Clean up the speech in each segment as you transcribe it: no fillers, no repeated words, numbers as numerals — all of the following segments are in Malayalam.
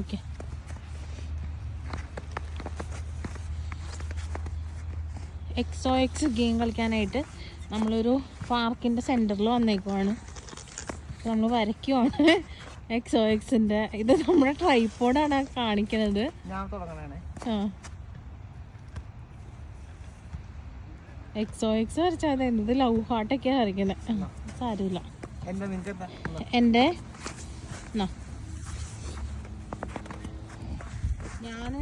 ഓക്കെ, XOX ഗെയിം കളിക്കാനായിട്ട് നമ്മളൊരു പാർക്കിൻ്റെ സെൻറ്ററിൽ വന്നേക്കുവാണ്. നമ്മൾ വരയ്ക്കുവാണ് XOXൻ്റെ. ഇത് നമ്മുടെ ട്രൈപോഡാണ് കാണിക്കുന്നത്. ആ, XOX വരച്ചാൽ എന്ത് ലവ് ഹാർട്ടൊക്കെയാണ് വരയ്ക്കുന്നത്. സാരമില്ല. എൻ്റെ ഞാൻ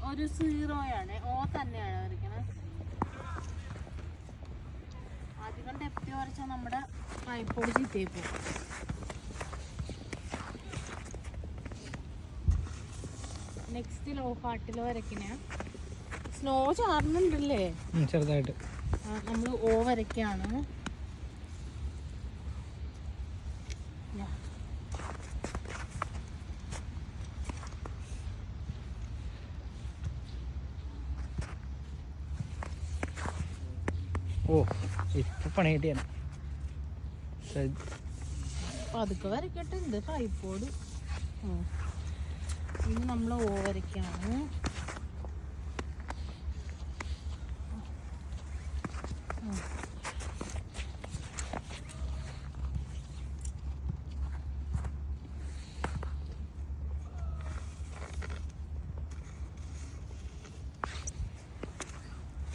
ഒരു 0 O തന്നെയാണ് വരയ്ക്കുന്നത്. അധികം ഡെപ്തി വരച്ചാൽ നമ്മുടെ ട്രൈപോഡ് ചീത്തയായി പോകും. നെക്സ്റ്റ് ലോ ഹാർട്ടിൽ വരയ്ക്കണേ. സ്നോ ചാറുന്നുണ്ടല്ലേ ചെറുതായിട്ട്. നമ്മൾ O വരയ്ക്കാണ്. ഓ, ഇപ്പൊ പണി കിട്ടിയാണ്. പതുക്കെ വരയ്ക്കട്ടെ, ഇത് ട്രൈപോഡ്. ഇനി നമ്മൾ O വരയ്ക്കാണ്.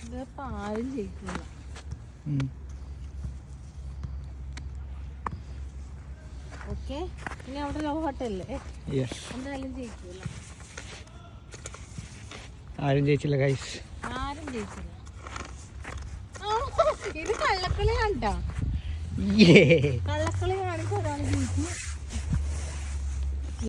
ഇത് പാലും ജയിക്കില്ല. ഓക്കെ, ഇനി അവിടെ ലവ് ഹട്ടല്ലേ, എന്തായാലും ജയിക്കില്ല. ആരും ജയിച്ചില്ല ഗൈസ്, ആരും ജയിച്ചില്ല. ഇത് കള്ളക്കളി കണ്ടാ, കള്ളക്കളി കാണിച്ച് ഒരാൾ ജയിച്ചു.